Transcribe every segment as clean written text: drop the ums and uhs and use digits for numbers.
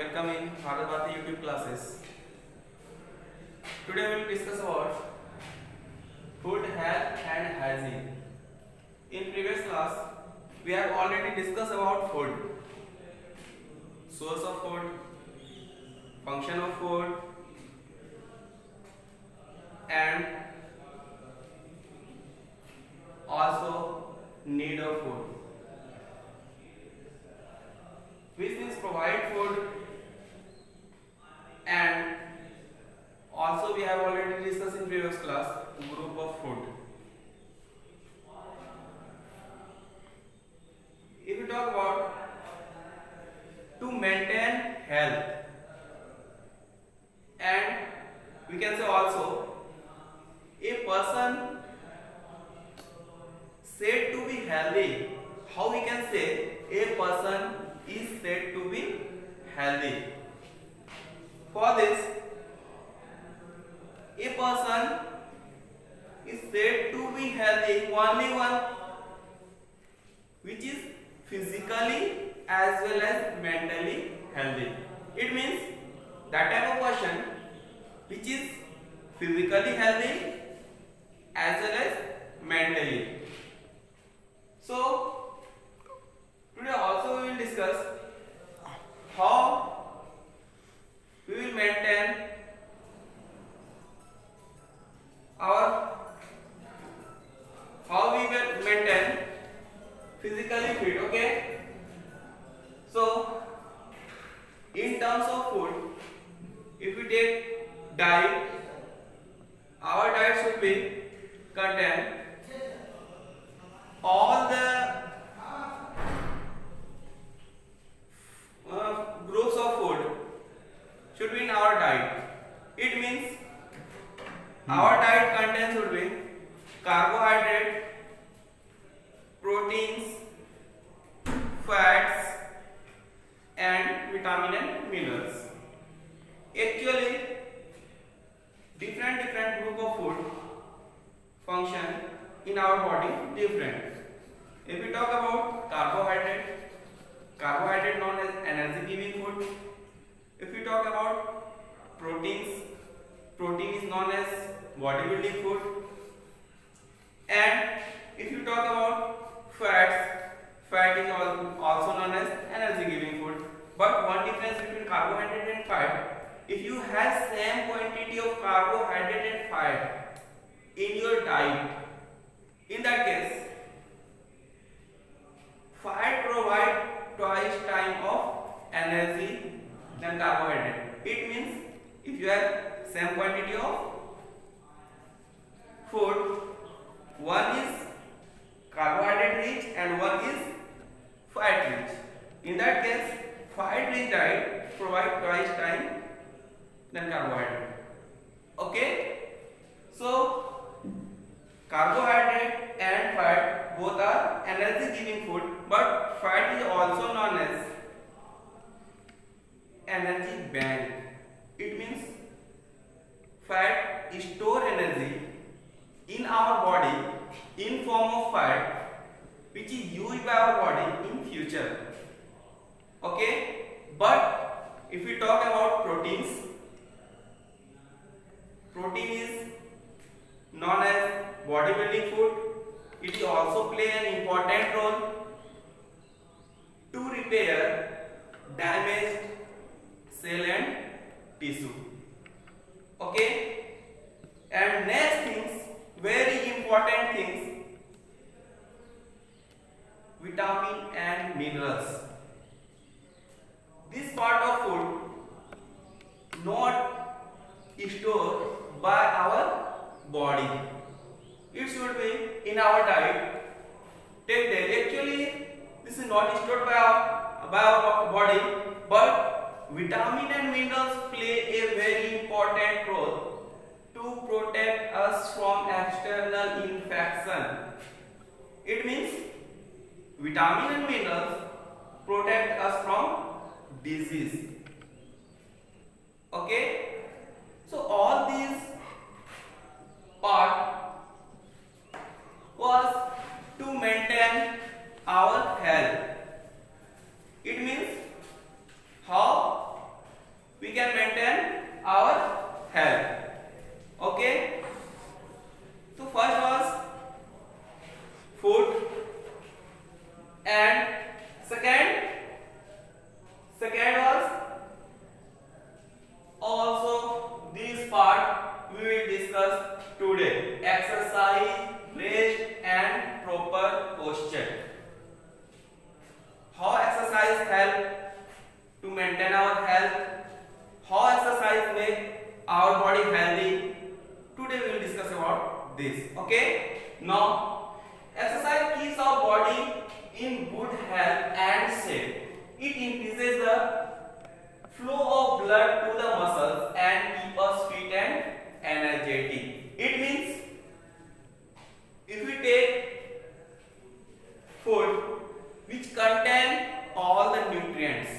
welcome in Bharat Bharati YouTube classes. Today we will discuss about food, health and hygiene. In previous class, we have already discussed about food, source of food, function of food, and also need of food. Which means provide food, and also we have already discussed in previous class group of food. If we talk about to maintain health, and we can say also a person said to be healthy. How we can say a person is said to be healthy? For this, a person is said to be healthy only one which is physically as well as mentally healthy. It means that type of person which is physically healthy as well as mentally. So today also we will discuss how we will maintain how we will maintain physically fit. Okay, so in terms of food, if we take diet, our diet should be contain all the groups of food should be in our diet. It means our diet contains should be carbohydrate, proteins, fats and vitamin and minerals. Actually, different group of food function in our body different. If we talk about carbohydrate known as energy giving food. If we talk about protein is known as bodybuilding food. And if you talk about fat is also known as energy giving food. But one difference between carbohydrate and fat, if you have same quantity of carbohydrate and fat in your diet, in that case fat provide twice time of energy than carbohydrate. It means if you have same quantity of food, one is carbohydrate rich and one is fat rich. In that case, fat rich diet provide twice time than carbohydrate. Okay, so carbohydrate and fat both are energy giving food, but fat is also known as energy bank. It means fat store energy in our body in form of fat which is used by our body in future. Okay, but if we talk about protein is known as bodybuilding food. It also play an important role to repair damaged cell and tissue. Okay, and next things, very important things, vitamin and minerals. This part of food not stored by our body. It should be in our diet. Take daily. Actually, this is not stored by our body, but vitamin and minerals play a very important role to protect us from external infection. It means vitamin and minerals protect us from disease. Okay, so all these part was to maintain our health. It means how to maintain our health, how exercise make our body healthy. Today we will discuss about this. Okay? Now, exercise keeps our body in good health and shape. It increases the flow of blood to the muscles and keep us fit and energetic. It means if we take food which contain all the nutrients,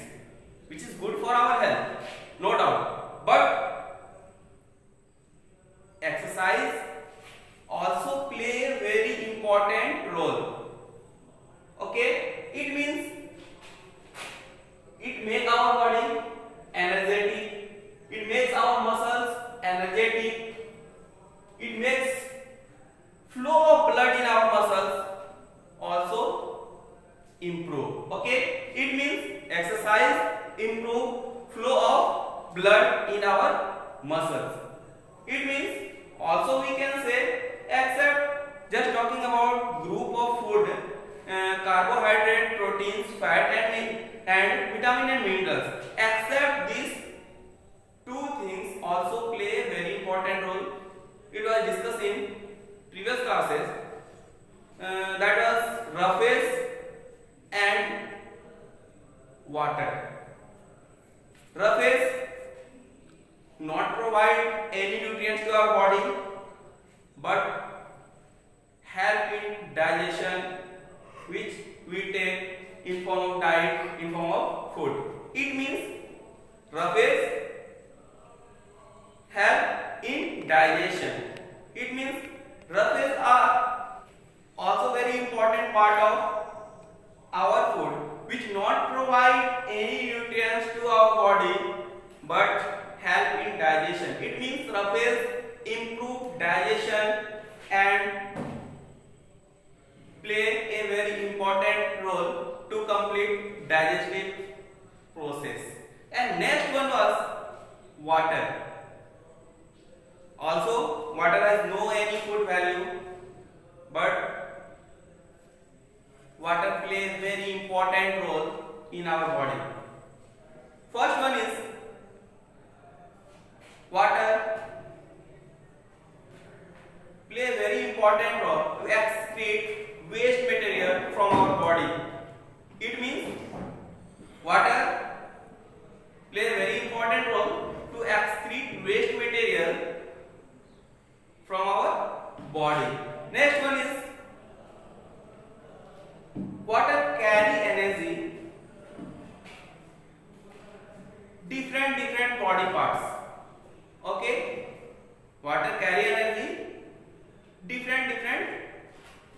which is good for our health, no doubt, but exercise also play a very important role. Okay, it means it makes our body energetic, it makes our muscles energetic, it makes flow of blood in our muscles also improve. Okay, it means exercise improve flow of blood in our muscles. It means also we can say, except just talking about group of food, carbohydrate, proteins, fat and vitamin and minerals, except these two things also play a very important role. It was discussed in previous classes, that was roughage and water. Roughage not provide any nutrients to our body, but help in digestion, which we take in form of diet, in form of food. It means roughage help in digestion. It means roughage are also very important part of our food, which not provide any nutrients to our body but help in digestion. It means roughage improve digestion and play a very important role to complete digestive process. And next one was water. Also, water has no any food value, but water plays very important role in our body. First one is water play a very important role to excrete waste material from our body. It means water play a very important role to excrete waste material from our body. Next one is water carry energy different body parts. Okay, water carry energy different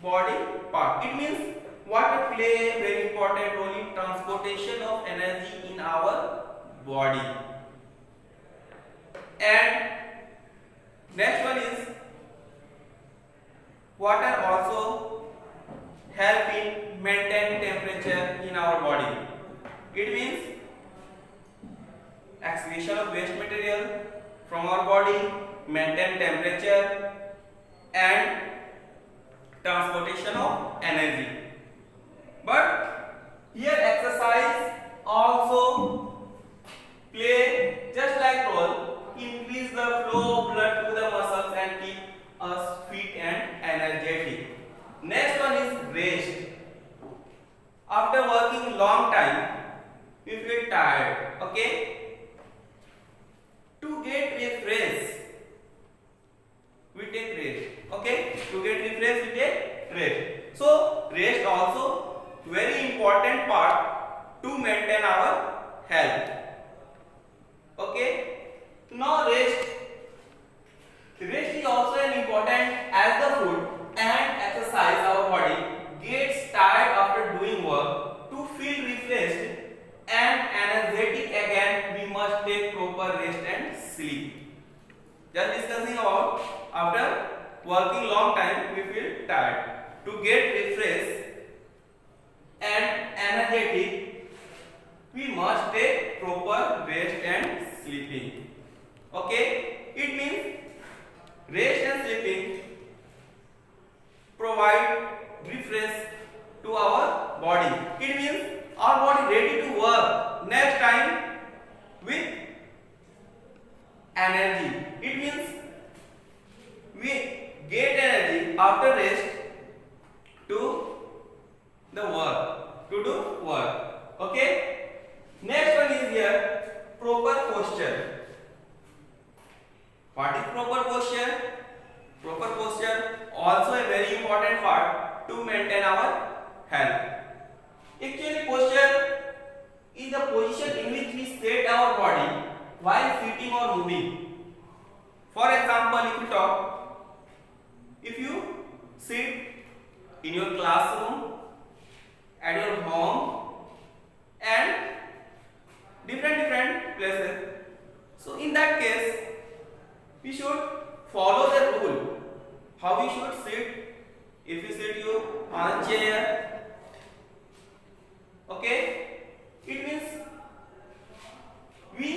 body part. It means water play a very important role in transportation of energy in our body. And next one is water also help in maintain temperature in our body. It means excretion of waste material from our body, maintain temperature and transportation of energy. But here exercise also play just like role, increase the flow of blood to the muscles and keep us fit and energetic. Next one is rest. After working long time, we feel tired. Okay, to get refreshed, we take rest. Okay, to get refreshed, we take rest. So rest also very important part to maintain our health. Okay, now rest is also an important as the food and exercise our body gets tired after doing work. To feel refreshed and energetic again, we must take proper rest and sleep. Just discussing about after working long time we feel tired. To get refreshed and energetic, we must take proper rest and sleeping. Okay, it means rest and sleeping provide refresh to our body. It means our body ready to work next time proper posture. What is proper posture? Proper posture also a very important part to maintain our health. Actually, posture is the position in which we set our body while sitting or moving. For example, if you sit in your classroom, at your home, and different places, so in that case we should follow the rule how we should sit. If you sit you on a chair, okay, it means we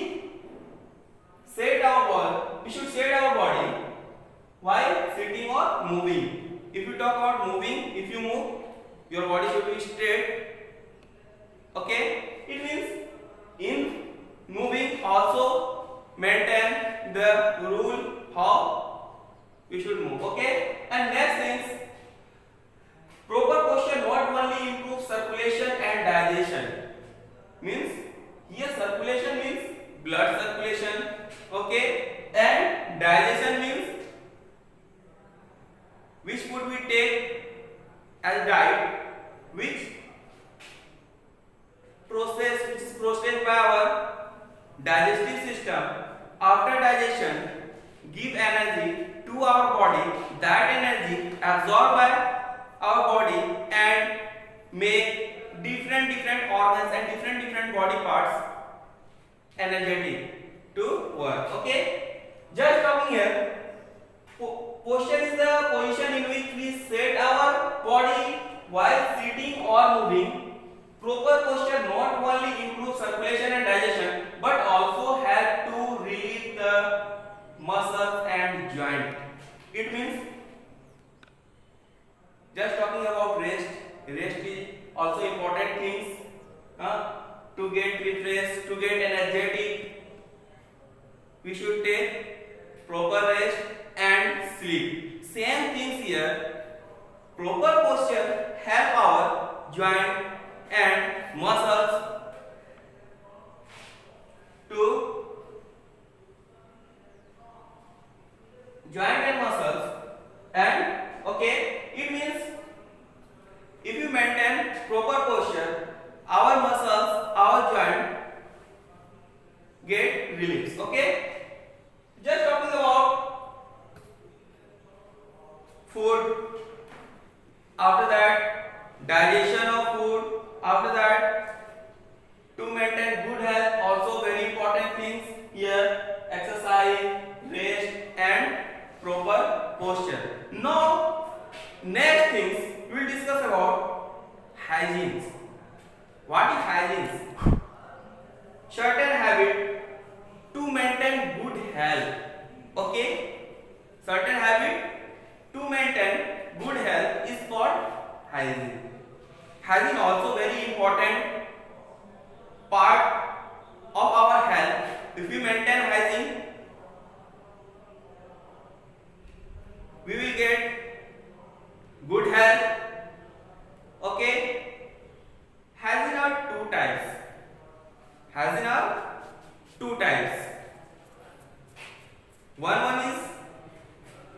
should set our body while sitting or moving. If you talk about moving, if you move, your body should be straight. Okay, it means in moving also maintain the rule how we should move. Okay, and next things, proper posture not only improves circulation and digestion. Means here circulation means blood circulation. Okay, and digestion means which food we take as diet, which is processed by our digestive system. After digestion, give energy to our body. That energy absorbed by our body and make different organs and different body parts energetic to work. Okay, just talking here, posture is the position in which we set our body while sitting or moving. Proper posture not only improves circulation and digestion but also help to relieve the muscles and joint. It means, just talking about rest is also important things to get refreshed, to get energetic. We should take proper rest and sleep. Same things here. Proper posture help our joint and muscles and okay, it means if you maintain proper posture, our muscles, our joint get released. Okay, just talking about food, after that digestion of food, after that to maintain good health, also very important things here, exercise, rest and proper posture. Now next things we will discuss about hygiene. What is hygiene? Certain habit to maintain good health. Okay, certain habit to maintain good health is called hygiene. Hygiene also very important part of our health. If we maintain hygiene, we will get good health. Okay, hygiene are two types. Hygiene are two types. One is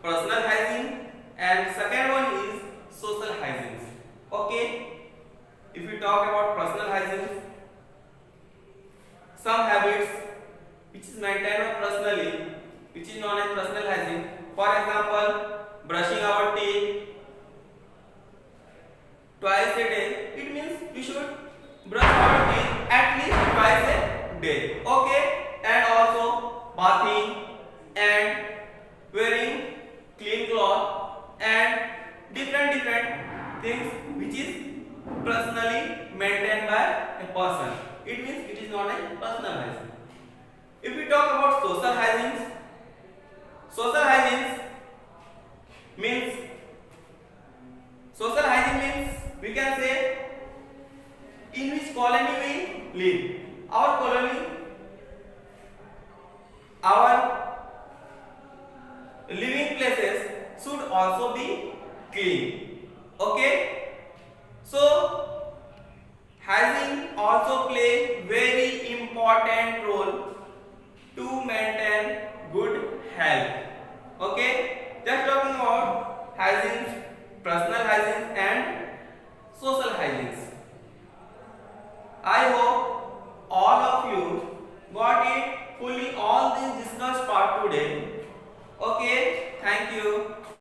personal hygiene and second one is social hygiene. Okay, if we talk about personal hygiene, some habits which is maintained personally, which is known as personal hygiene. For example, brushing our teeth twice a day. It means we should brush our teeth at least twice a day. Okay, and also bathing and wearing clean cloth and different things which is personally maintained by a person. It means it is known as personal hygiene. If we talk about social hygiene means we can say in which colony we live. Our colony, our living places should also be clean. Okay, so hygiene also play very important role to maintain good health. Okay, just talking about hygiene, personal hygiene and social hygiene. I hope all of you got it fully all this discussed part today.